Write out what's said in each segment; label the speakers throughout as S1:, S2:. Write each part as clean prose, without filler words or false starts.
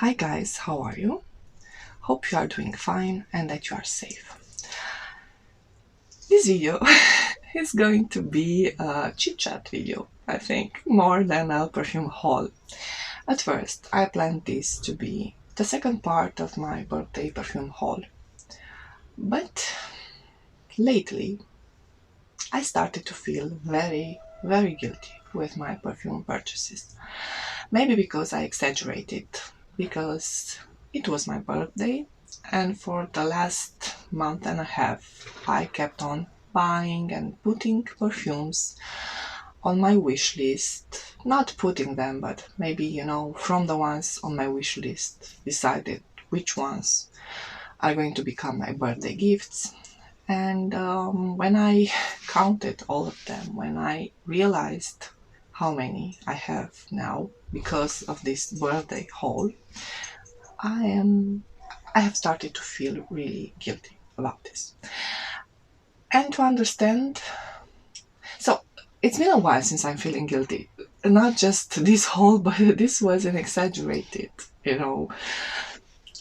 S1: Hi guys, how are you? Hope you are doing fine and that you are safe. This video is going to be a chit-chat video, I think, more than a perfume haul. At first, I planned this to be the second part of my birthday perfume haul. But lately, I started to feel very guilty with my perfume purchases. Maybe because I exaggerated, because it was my birthday, and for the last month and a half I kept on buying and putting perfumes on my wish list. Not putting them, but maybe, from the ones on my wish list, decided which ones are going to become my birthday gifts. And when I counted all of them, when I realized how many I have now because of this birthday haul, I have started to feel really guilty about this. And to understand, so it's been a while since I'm feeling guilty. Not just this haul, but this was an exaggerated,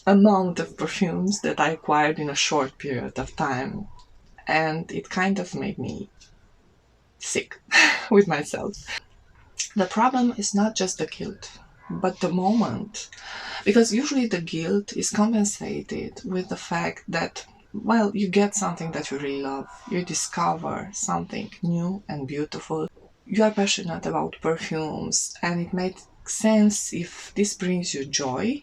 S1: amount of perfumes that I acquired in a short period of time. And it kind of made me sick with myself. The problem is not just the guilt, but the moment. Because usually the guilt is compensated with the fact that, well, you get something that you really love, you discover something new and beautiful, you are passionate about perfumes, and it makes sense if this brings you joy,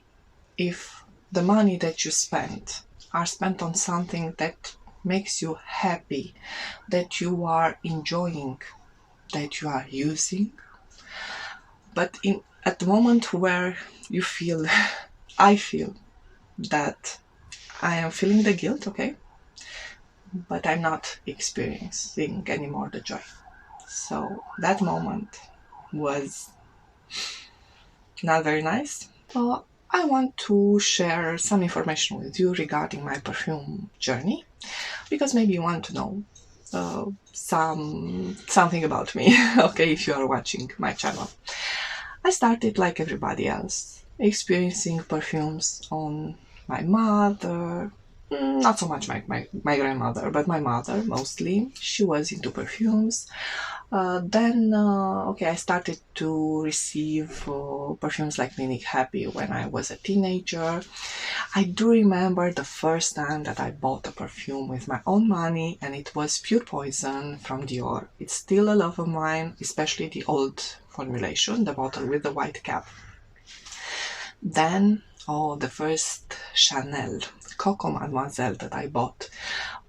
S1: if the money that you spend are spent on something that makes you happy, that you are enjoying, that you are using. But at the moment where you feel, I feel that I am feeling the guilt, okay, but I'm not experiencing anymore the joy. So that moment was not very nice. I want to share some information with you regarding my perfume journey, because maybe you want to know something about me, okay, if you are watching my channel. I started like everybody else, experiencing perfumes on my mother, not so much my grandmother, but my mother mostly. She was into perfumes. Then I started to receive perfumes like Clinique Happy when I was a teenager. I do remember the first time that I bought a perfume with my own money, and it was Pure Poison from Dior. It's still a love of mine, especially the old formulation, the bottle with the white cap. Then, the first Chanel Coco Mademoiselle that I bought.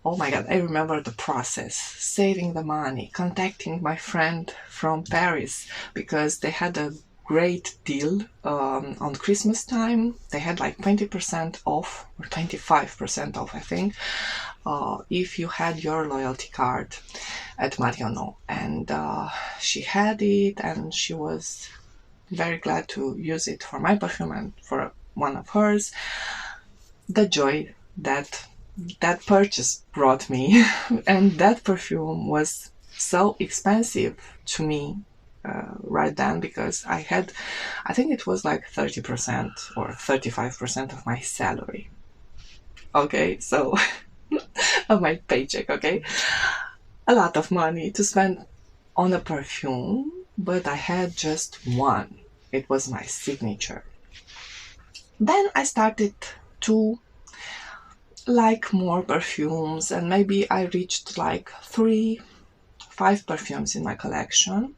S1: Oh my god, I remember the process, saving the money, contacting my friend from Paris because they had a great deal on Christmas time. They had like 20% off or 25% off, I think, if you had your loyalty card at Maison. And she had it, and she was very glad to use it for my perfume and for one of hers. The joy that purchase brought me and that perfume was so expensive to me right then, because I think it was like 30% or 35% of my salary, okay, so of my paycheck, okay, a lot of money to spend on a perfume, but I had just one. It was my signature. Then I started to like more perfumes, and maybe I reached like 5 perfumes in my collection,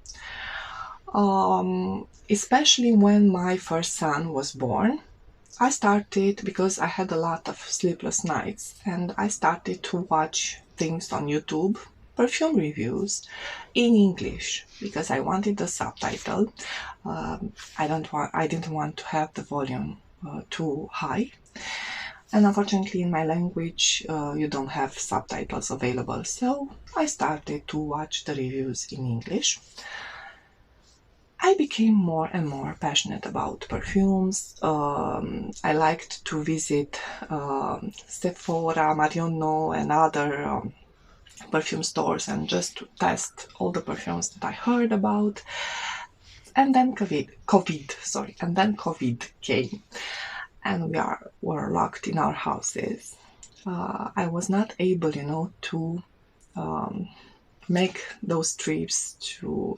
S1: especially when my first son was born. I started, because I had a lot of sleepless nights, and I started to watch things on YouTube, perfume reviews in English, because I wanted the subtitle. I didn't want to have the volume too high. And unfortunately in my language you don't have subtitles available, so I started to watch the reviews in English. I became more and more passionate about perfumes. I liked to visit Sephora, Marionneau and other perfume stores and just to test all the perfumes that I heard about. And then COVID came. and were locked in our houses. I was not able, to make those trips to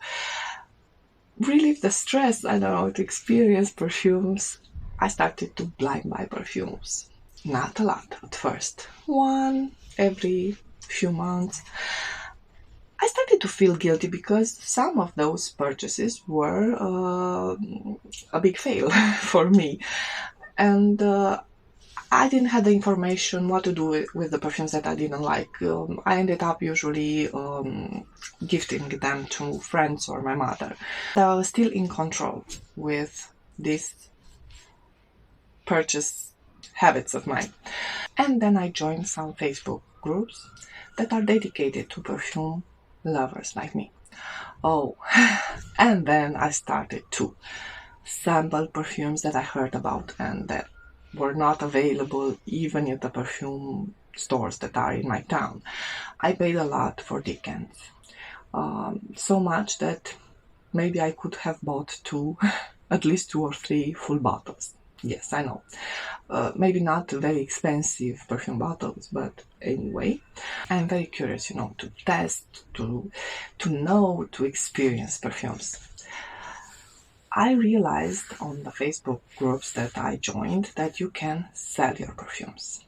S1: relieve the stress, I don't know, to experience perfumes. I started to blind buy perfumes. Not a lot at first. One every few months. I started to feel guilty because some of those purchases were a big fail for me. And I didn't have the information what to do with the perfumes that I didn't like. I ended up usually gifting them to friends or my mother. I was still in control with these purchase habits of mine. And then I joined some Facebook groups that are dedicated to perfume lovers like me. Oh, and then I started to sample perfumes that I heard about and that were not available even in the perfume stores that are in my town. I paid a lot for decants, so much that maybe I could have bought at least 2 or 3 full bottles. Yes, I know. Maybe not very expensive perfume bottles, but anyway, I'm very curious, to test, to know, to experience perfumes. I realized on the Facebook groups that I joined that you can sell your perfumes.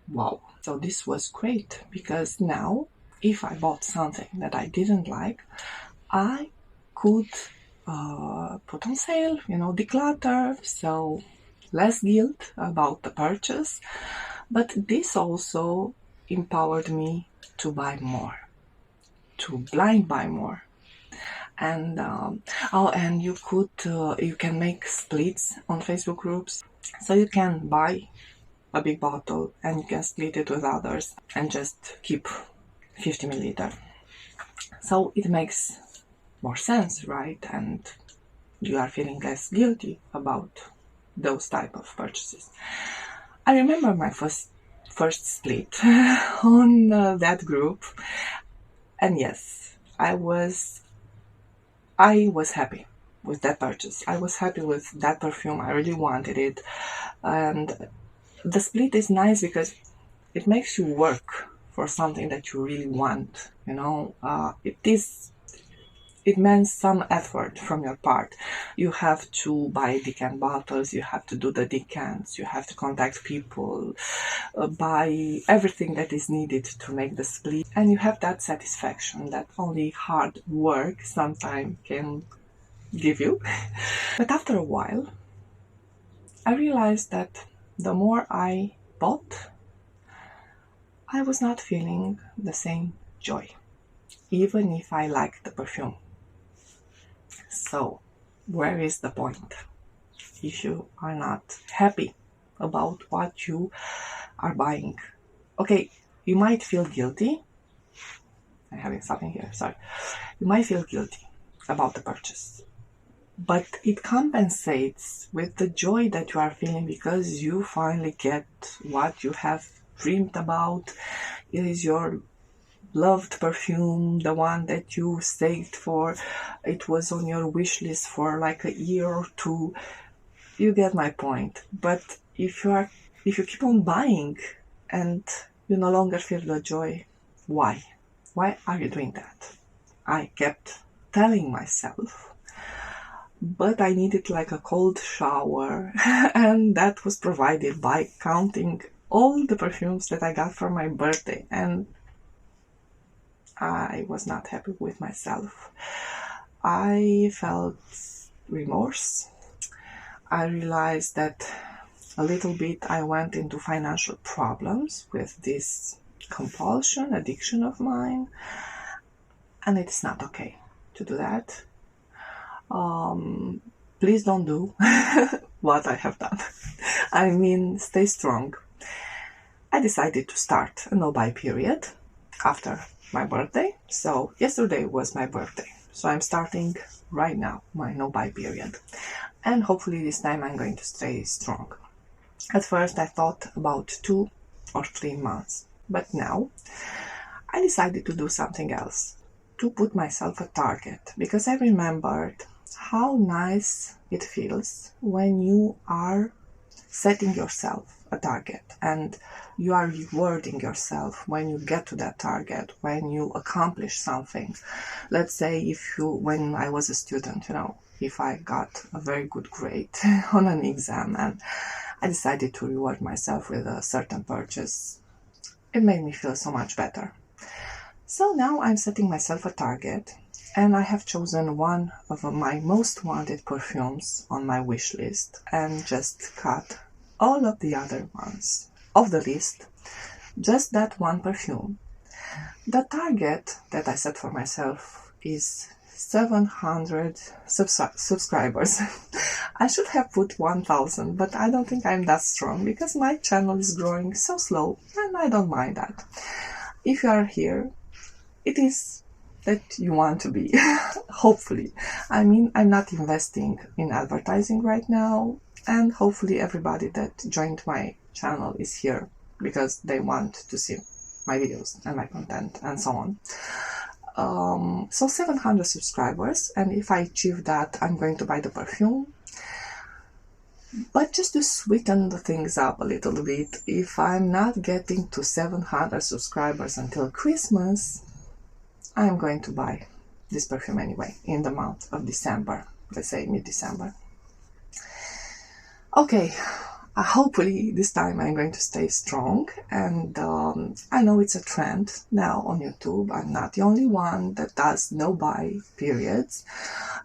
S1: Wow. So this was great because now if I bought something that I didn't like, I could put on sale, declutter, so less guilt about the purchase. But this also empowered me to buy more, to blind buy more. And and you can make splits on Facebook groups, so you can buy a big bottle and you can split it with others and just keep 50 milliliter. So it makes more sense, right? And you are feeling less guilty about those type of purchases. I remember my first split on that group, and yes, I was happy with that purchase. I was happy with that perfume. I really wanted it. And the split is nice because it makes you work for something that you really want. It means some effort from your part. You have to buy decant bottles, you have to do the decants, you have to contact people, buy everything that is needed to make the split. And you have that satisfaction that only hard work sometimes can give you. But after a while, I realized that the more I bought, I was not feeling the same joy, even if I liked the perfume. So, where is the point? If you are not happy about what you are buying. Okay, you might feel guilty. I'm having something here, sorry. You might feel guilty about the purchase, but it compensates with the joy that you are feeling because you finally get what you have dreamed about. It is your loved perfume, the one that you saved for. It was on your wish list for like a year or two. You get my point. But if you keep on buying and you no longer feel the joy, why? Why are you doing that? I kept telling myself, but I needed like a cold shower, and that was provided by counting all the perfumes that I got for my birthday, and I was not happy with myself. I felt remorse. I realized that a little bit I went into financial problems with this compulsion, addiction of mine, and it's not okay to do that. Please don't do what I have done. I mean, stay strong. I decided to start a no-buy period after my birthday. So yesterday was my birthday. So I'm starting right now my no-buy period. And hopefully this time I'm going to stay strong. At first I thought about 2 or 3 months. But now I decided to do something else. To put myself a target. Because I remembered how nice it feels when you are setting yourself a target, and you are rewarding yourself when you get to that target, when you accomplish something. Let's say when I was a student, if I got a very good grade on an exam and I decided to reward myself with a certain purchase, it made me feel so much better. So now I'm setting myself a target, and I have chosen one of my most wanted perfumes on my wish list and just cut all of the other ones off the list, just that one perfume. The target that I set for myself is 700 subscribers. I should have put 1000, but I don't think I'm that strong because my channel is growing so slow, and I don't mind that. If you are here, it is that you want to be, hopefully. I mean, I'm not investing in advertising right now, and hopefully everybody that joined my channel is here because they want to see my videos and my content and so on. So 700 subscribers, and if I achieve that, I'm going to buy the perfume. But just to sweeten the things up a little bit, if I'm not getting to 700 subscribers until Christmas, I'm going to buy this perfume anyway in the month of December, let's say mid-December. Okay, hopefully this time I'm going to stay strong, and I know it's a trend now on YouTube. I'm not the only one that does no-buy periods,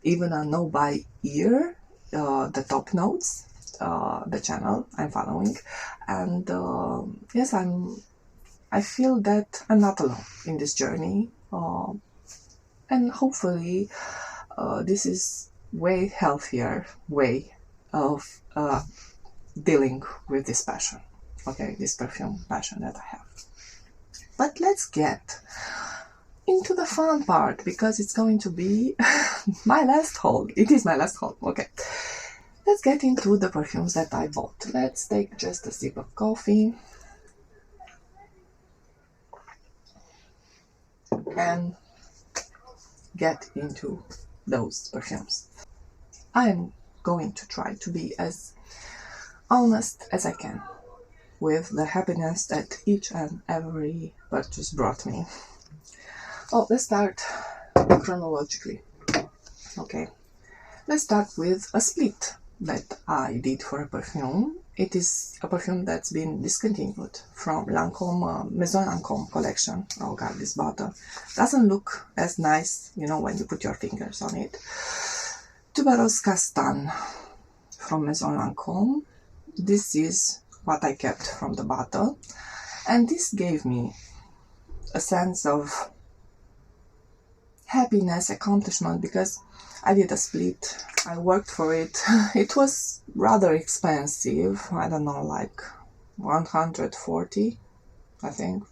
S1: even a no-buy year, the top notes, the channel I'm following, and yes, I feel that I'm not alone in this journey, and hopefully this is way healthier way of dealing with this passion, okay, this perfume passion that I have. But let's get into the fun part, because it's going to be my last haul. It is my last haul, okay. Let's get into the perfumes that I bought. Let's take just a sip of coffee and get into those perfumes. I am going to try to be as honest as I can with the happiness that each and every purchase brought me. Oh, let's start chronologically. Okay, let's start with a split that I did for a perfume. It is a perfume that's been discontinued from Lancome, Maison Lancome collection. Oh god, this bottle doesn't look as nice, when you put your fingers on it. Tuberose Castane from Maison Lancome. This is what I kept from the bottle, and this gave me a sense of happiness, accomplishment, because I did a split. I worked for it. It was rather expensive. I don't know, like 140, I think.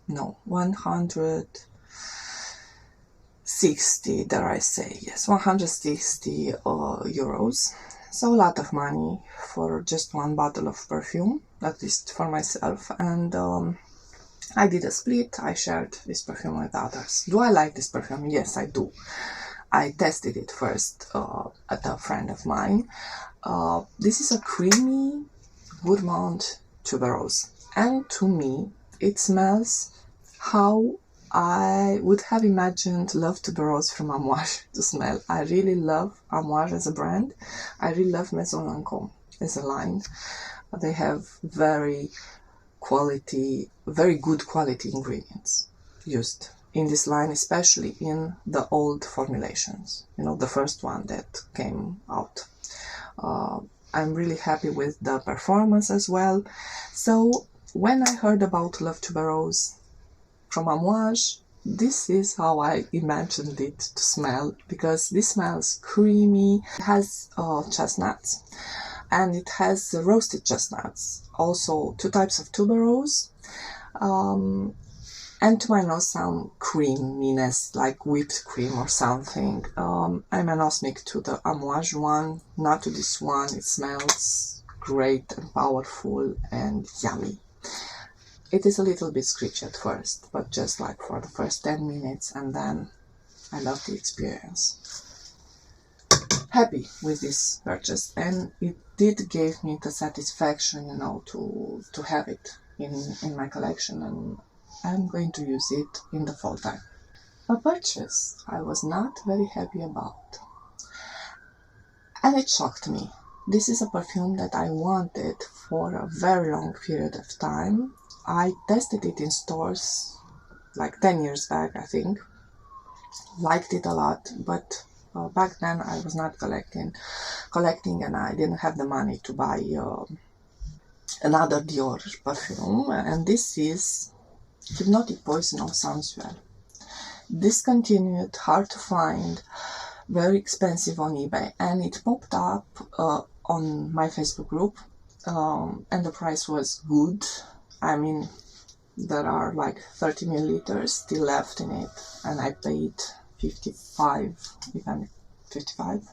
S1: No, 160, dare I say. Yes, 160 euros. So a lot of money for just one bottle of perfume, at least for myself. And I did a split. I shared this perfume with others. Do I like this perfume? Yes, I do. I tested it first at a friend of mine. This is a creamy gourmand tuberose, and to me it smells how I would have imagined Love Tuberose from Amouage to smell. I really love Amouage as a brand. I really love Maison Lancome as a line. They have very good quality ingredients used in this line, especially in the old formulations, the first one that came out. I'm really happy with the performance as well. So when I heard about Love Tuberose from Amouage, this is how I imagined it to smell, because this smells creamy. It has chestnuts, and it has roasted chestnuts, also 2 types of tuberose, and to my nose some creaminess, like whipped cream or something. I'm anosmic to the Amouage one, not to this one. It smells great and powerful and yummy. It is a little bit screechy at first, but just like for the first 10 minutes, and then I love the experience. happy with this purchase, and it did give me the satisfaction, you know, to have it in my collection, and I'm going to use it in the fall time. A purchase I was not very happy about, and it shocked me. This is a perfume that I wanted for a very long period of time. I tested it in stores like 10 years back, I think. Liked it a lot, but back then I was not collecting, and I didn't have the money to buy another Dior perfume, and this is Hypnotic Poison of Sensuelle. Discontinued, hard to find, very expensive on eBay, and it popped up on my Facebook group, and the price was good. I mean, there are like 30 milliliters still left in it, and I paid 55, if I'm 55,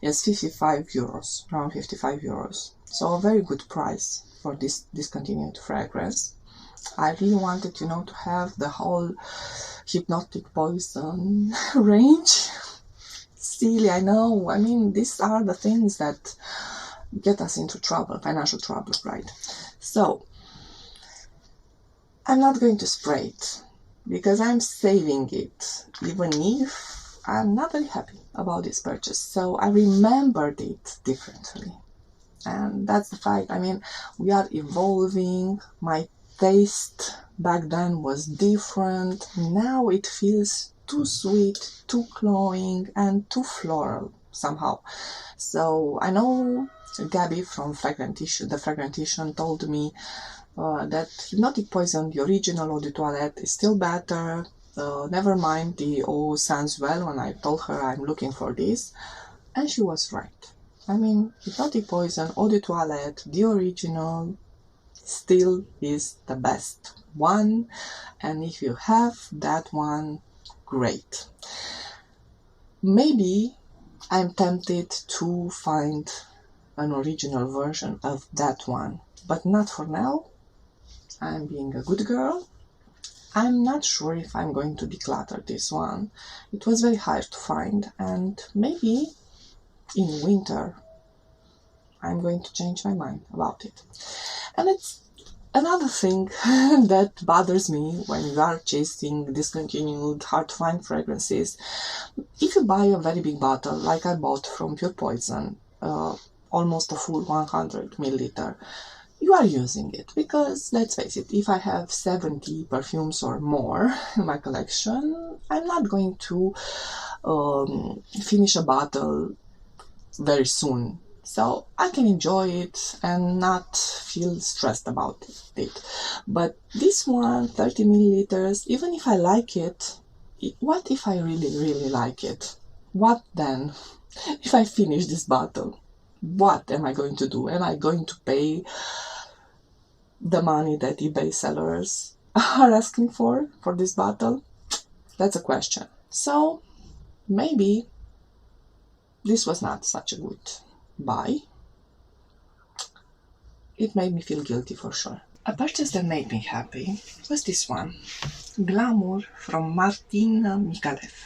S1: yes, 55 euros, around 55 euros. So a very good price for this discontinued fragrance. I really wanted, you know, to have the whole Hypnotic Poison range. Silly, I know. I mean, these are the things that get us into trouble, financial trouble, right? So I'm not going to spray it because I'm saving it, even if I'm not very happy about this purchase. So I remembered it differently, and that's the fact. I mean, we are evolving. My taste back then was different. Now it feels too sweet, too cloying, and too floral somehow. So I know Gabby from the Fragrantician, told me that Hypnotic Poison, the original Eau de Toilette, is still better. Never mind the Eau Sensuelle, when I told her I'm looking for this. And she was right. I mean, Hypnotic Poison, Eau de Toilette, the original, still is the best one. And if you have that one, great. Maybe I'm tempted to find an original version of that one, but not for now. I'm being a good girl. I'm not sure if I'm going to declutter this one. It was very hard to find, and maybe in winter I'm going to change my mind about it. And it's another thing that bothers me when you are chasing discontinued, hard to find fragrances. If you buy a very big bottle, like I bought from Pure Poison, almost a full 100 milliliter, you are using it, because let's face it, if I have 70 perfumes or more in my collection, I'm not going to finish a bottle very soon. So I can enjoy it and not feel stressed about it. But this one, 30 milliliters, even if I like it, what if I really, really like it? What then? If I finish this bottle, what am I going to do? Am I going to pay the money that eBay sellers are asking for this bottle? That's a question. So maybe this was not such a good buy. It made me feel guilty for sure. A purchase that made me happy was this one, Glamour from Martina Micallef.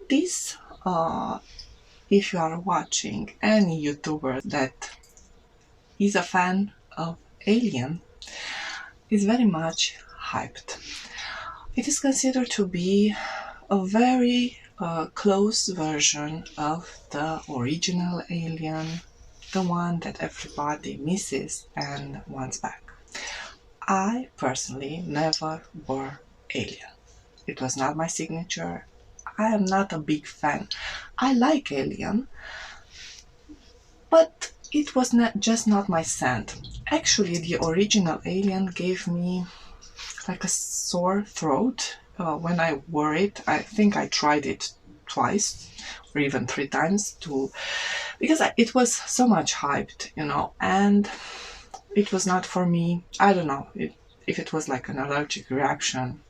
S1: This, if you are watching any YouTuber that is a fan of Alien, is very much hyped. It is considered to be a very close version of the original Alien, the one that everybody misses and wants back. I personally never wore Alien. It was not my signature. I am not a big fan. I like Alien, but it was just not my scent. Actually, the original Alien gave me like a sore throat when I wore it. I think I tried it twice or even 3 times because it was so much hyped, you know, and it was not for me. I don't know if it was like an allergic reaction.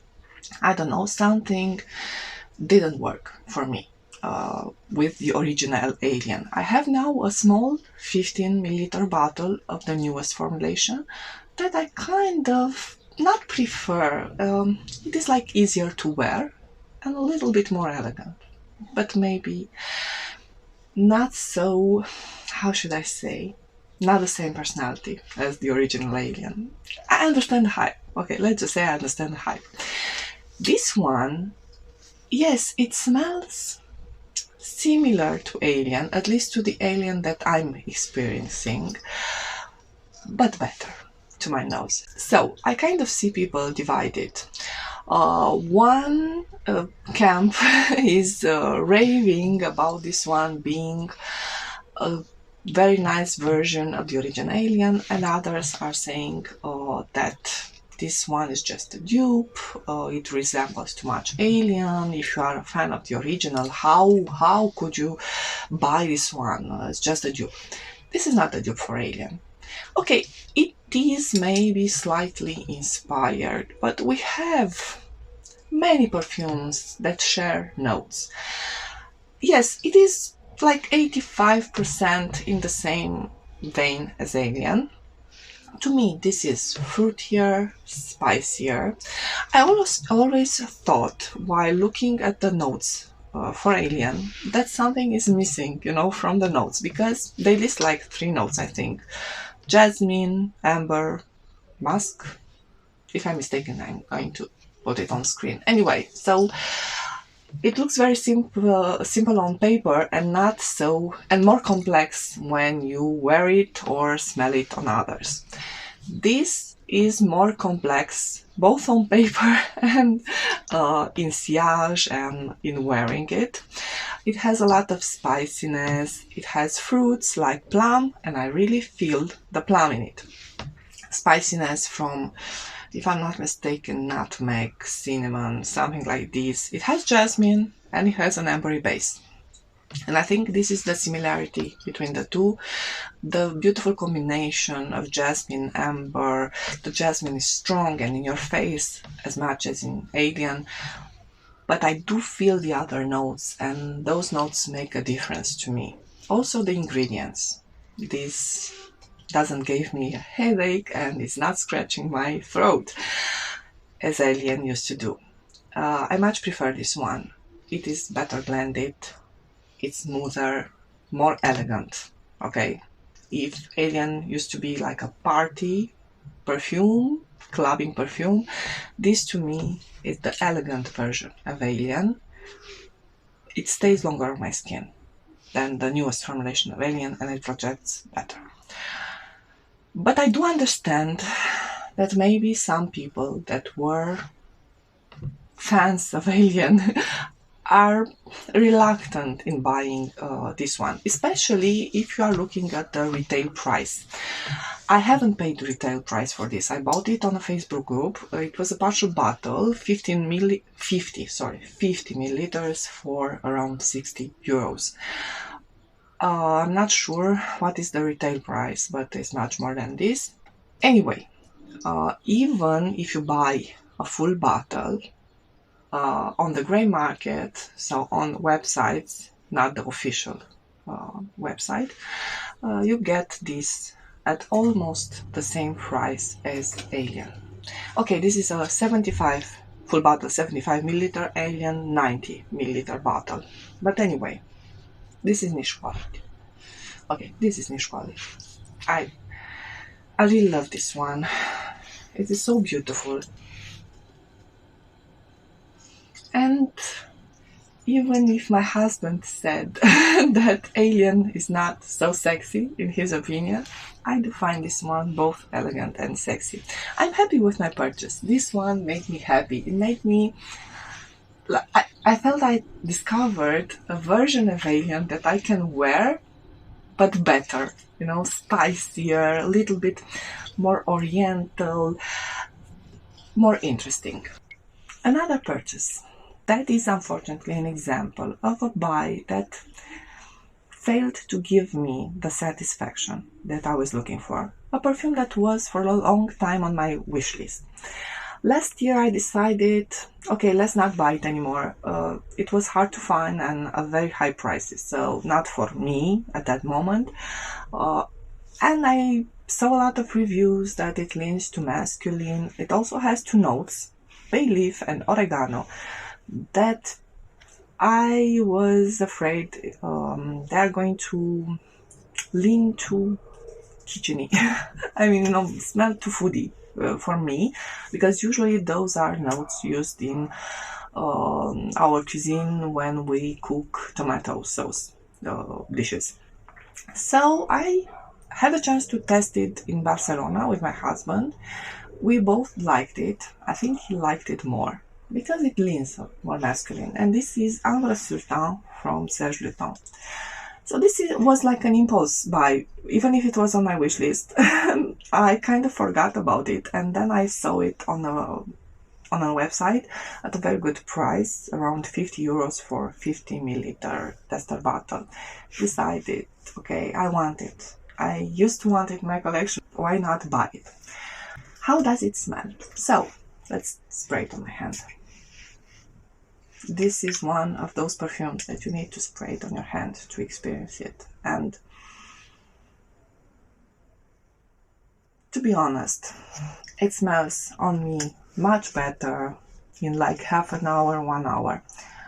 S1: I don't know, something didn't work for me with the original Alien. I have now a small 15 milliliter bottle of the newest formulation that I kind of not prefer. It is like easier to wear and a little bit more elegant, but maybe not so, how should I say, not the same personality as the original Alien. I understand the hype. Okay, let's just say I understand the hype. This one, yes, it smells similar to Alien, at least to the Alien that I'm experiencing, but better to my nose. So I kind of see people divided. One camp is raving about this one being a very nice version of the original Alien, and others are saying that this one is just a dupe, it resembles too much Alien. If you are a fan of the original, how could you buy this one? It's just a dupe. This is not a dupe for Alien. Okay, it is maybe slightly inspired, but we have many perfumes that share notes. Yes, it is like 85% in the same vein as Alien. To me, this is fruitier, spicier. I always thought while looking at the notes for Alien that something is missing, from the notes, because they list like 3 notes, I think. Jasmine, amber, musk. If I'm mistaken, I'm going to put it on screen. Anyway, so it looks very simple on paper, and not so, and more complex when you wear it or smell it on others. This is more complex both on paper and in sillage and in wearing it. It has a lot of spiciness. It has fruits like plum, and I really feel the plum in it. Spiciness from, if I'm not mistaken, nutmeg, cinnamon, something like this. It has jasmine and it has an ambery base. And I think this is the similarity between the two. The beautiful combination of jasmine, amber. The jasmine is strong and in your face as much as in Alien. But I do feel the other notes, and those notes make a difference to me. Also the ingredients. This doesn't give me a headache and it's not scratching my throat as Alien used to do. I much prefer this one. It is better blended, it's smoother, more elegant. Okay, if Alien used to be like a party perfume, clubbing perfume, this to me is the elegant version of Alien. It stays longer on my skin than the newest formulation of Alien, and it projects better. But I do understand that maybe some people that were fans of Alien are reluctant in buying this one, especially if you are looking at the retail price. I haven't paid the retail price for this. I bought it on a Facebook group. It was a partial bottle, 50 milliliters for around 60 euros. I'm not sure what is the retail price, but it's much more than this. Anyway, even if you buy a full bottle on the grey market, so on websites, not the official website, you get this at almost the same price as Alien. Okay, this is a 75 full bottle, 75 milliliter, Alien 90 milliliter bottle. But anyway, this is niche quality. Okay, this is niche quality. I really love this one. It is so beautiful. And even if my husband said that Alien is not so sexy, in his opinion, I do find this one both elegant and sexy. I'm happy with my purchase. This one made me happy. It made me... I felt I discovered a version of Alien that I can wear, but better. Spicier, a little bit more oriental, more interesting. Another purchase. That is unfortunately an example of a buy that failed to give me the satisfaction that I was looking for. A perfume that was for a long time on my wish list. Last year I decided, okay, let's not buy it anymore. It was hard to find and at very high prices, so not for me at that moment. And I saw a lot of reviews that it leans to masculine. It also has 2 notes, bay leaf and oregano, that I was afraid they're going to lean too kitcheny. I mean, you know, smell too foodie for me, because usually those are notes used in our cuisine when we cook tomato sauce dishes. So I had a chance to test it in Barcelona with my husband. We both liked it. I think he liked it more because it leans more masculine. And this is Ambre Sultan from Serge Lutens. So was like an impulse buy, even if it was on my wish list. I kind of forgot about it, and then I saw it on a website at a very good price, around 50 euros for 50 milliliter tester bottle. Decided, okay, I want it. I used to want it in my collection. Why not buy it? How does it smell? So let's spray it on my hand. This is one of those perfumes that you need to spray it on your hand to experience it. And to be honest, it smells on me much better in like half an hour, 1 hour.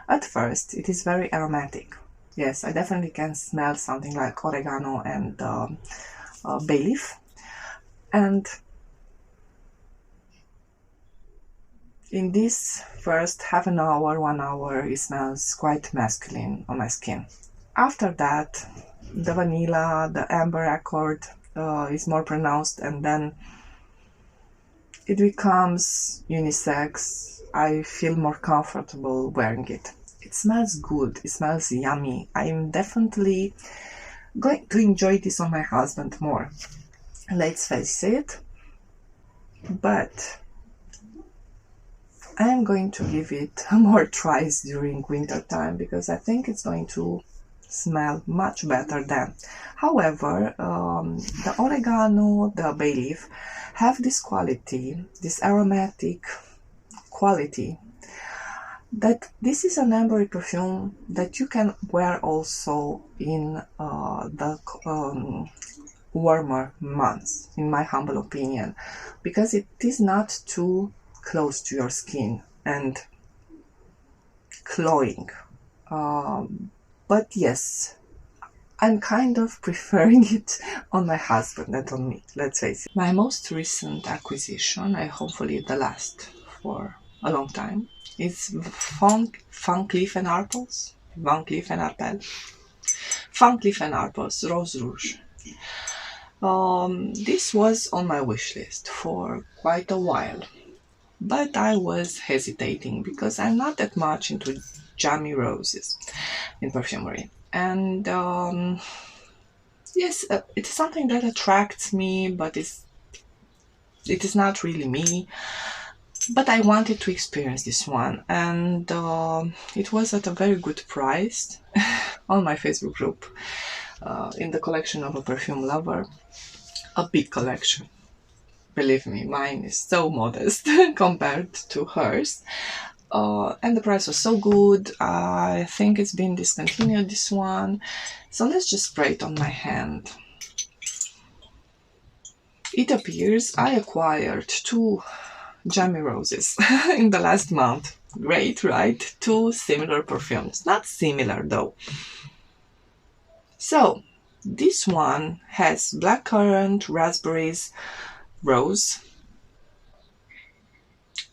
S1: At first, it is very aromatic. Yes, I definitely can smell something like oregano and bay leaf. And in this first half an hour, 1 hour, it smells quite masculine on my skin. After that, the vanilla, the amber accord is more pronounced, and then it becomes unisex. I feel more comfortable wearing it. It smells good. It smells yummy. I'm definitely going to enjoy this on my husband more. Let's face it. But I'm going to give it more tries during winter time, because I think it's going to smell much better then. However, the oregano, the bay leaf have this quality, this aromatic quality, that this is an amber perfume that you can wear also in the warmer months, in my humble opinion, because it is not too close to your skin and cloying. But yes, I'm kind of preferring it on my husband than on me, let's face it. My most recent acquisition, hopefully the last for a long time, is Van Cleef and Arpels. Van Cleef and Arpels. Van Cleef and Arpels, Rose Rouge. This was on my wish list for quite a while, but I was hesitating because I'm not that much into jammy roses in perfumery. And yes, it is something that attracts me, but it is not really me. But I wanted to experience this one, and it was at a very good price on my Facebook group, in the collection of a perfume lover. A big collection. Believe me, mine is so modest compared to hers. And the price was so good. I think it's been discontinued, this one. So let's just spray it on my hand. It appears I acquired 2 jammy roses in the last month. Great, right? 2 similar perfumes. Not similar though. So this one has blackcurrant, raspberries, rose.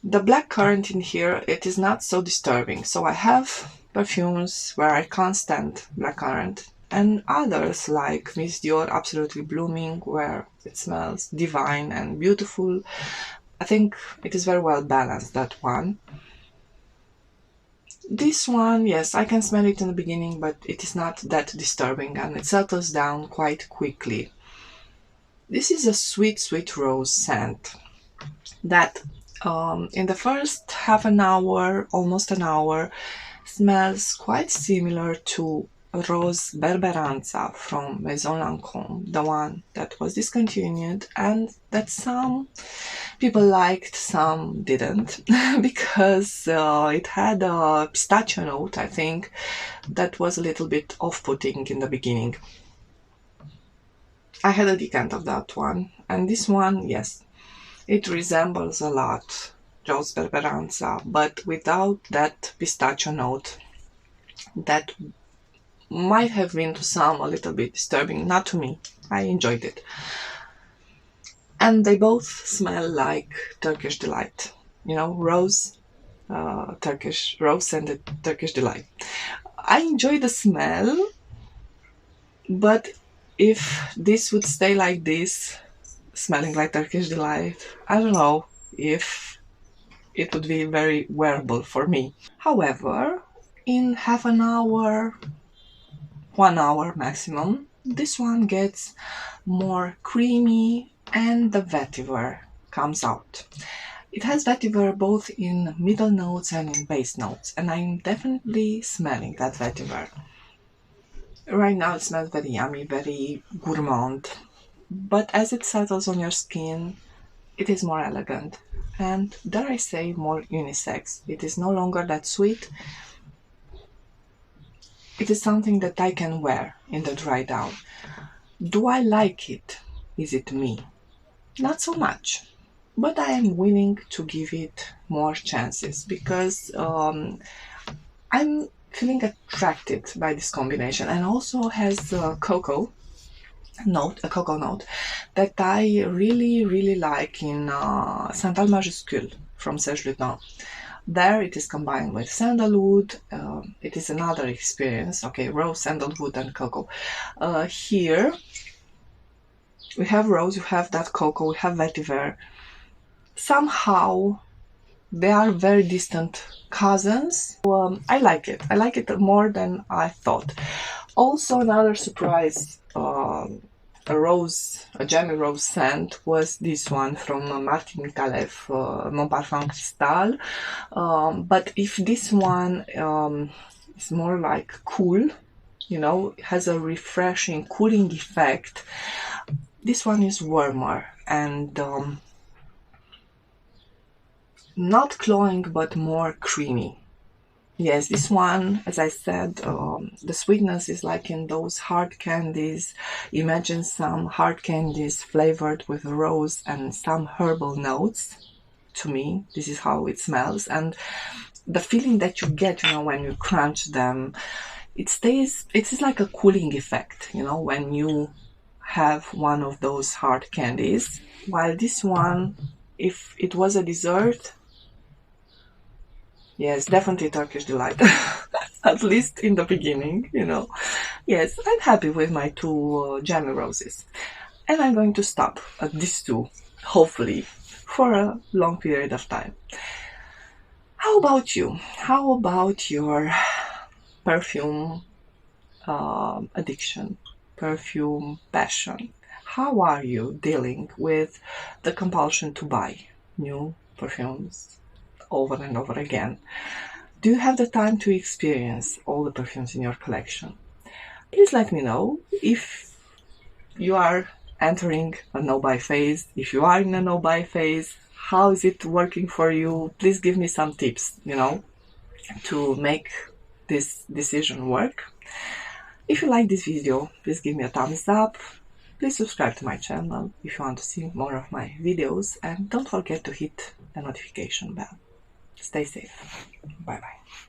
S1: The blackcurrant in here, it is not so disturbing. So I have perfumes where I can't stand blackcurrant, and others like Miss Dior Absolutely Blooming, where it smells divine and beautiful. I think it is very well balanced, that one. This one, yes, I can smell it in the beginning, but it is not that disturbing, and it settles down quite quickly. This is a sweet, sweet rose scent that in the first half an hour, almost an hour, smells quite similar to Rose Berberanza from Maison Lancome, the one that was discontinued and that some people liked, some didn't, because it had a pistachio note, I think, that was a little bit off-putting in the beginning. I had a decant of that one, and this one, yes, it resembles a lot Rose Berberanza, but without that pistachio note. that might have been to some a little bit disturbing, not to me. I enjoyed it. And they both smell like Turkish Delight. You know, rose, Turkish rose and the Turkish Delight. I enjoy the smell, but if this would stay like this, smelling like Turkish Delight, I don't know if it would be very wearable for me. However, in half an hour, 1 hour maximum, this one gets more creamy and the vetiver comes out. It has vetiver both in middle notes and in base notes, and I'm definitely smelling that vetiver. Right now it smells very yummy, very gourmand, but as it settles on your skin, it is more elegant and, dare I say, more unisex. It is no longer that sweet. It is something that I can wear in the dry down. Do I like it? Is it me? Not so much, but I am willing to give it more chances because I'm feeling attracted by this combination, and also has a cocoa note that I really like in Santal Majuscule from Serge Lutens. There it is combined with sandalwood. It is another experience. Okay, rose, sandalwood and cocoa. Here we have rose, we have that cocoa, we have vetiver. Somehow they are very distant cousins. I like it. I like it more than I thought. Also, another surprise, a jammy rose scent was this one from Martina Micallef, Mon Parfum Cristal. But if this one is more like cool, you know, has a refreshing, cooling effect, this one is warmer and not cloying, but more creamy. Yes, this one, as I said, the sweetness is like in those hard candies. Imagine some hard candies flavored with rose and some herbal notes. To me, this is how it smells. And the feeling that you get, you know, when you crunch them, it is like a cooling effect, you know, when you have one of those hard candies. While this one, if it was a dessert, yes, definitely Turkish Delight. At least in the beginning, you know. Yes, I'm happy with my two jammy roses. And I'm going to stop at these two, hopefully, for a long period of time. How about you? How about your perfume addiction, perfume passion? How are you dealing with the compulsion to buy new perfumes over and over again? Do you have the time to experience all the perfumes in your collection? Please let me know if you are entering a no-buy phase. If you are in a no-buy phase, how is it working for you? Please give me some tips, you know, to make this decision work. If you like this video, please give me a thumbs up. Please subscribe to my channel if you want to see more of my videos, and don't forget to hit the notification bell. Stay safe. Bye bye.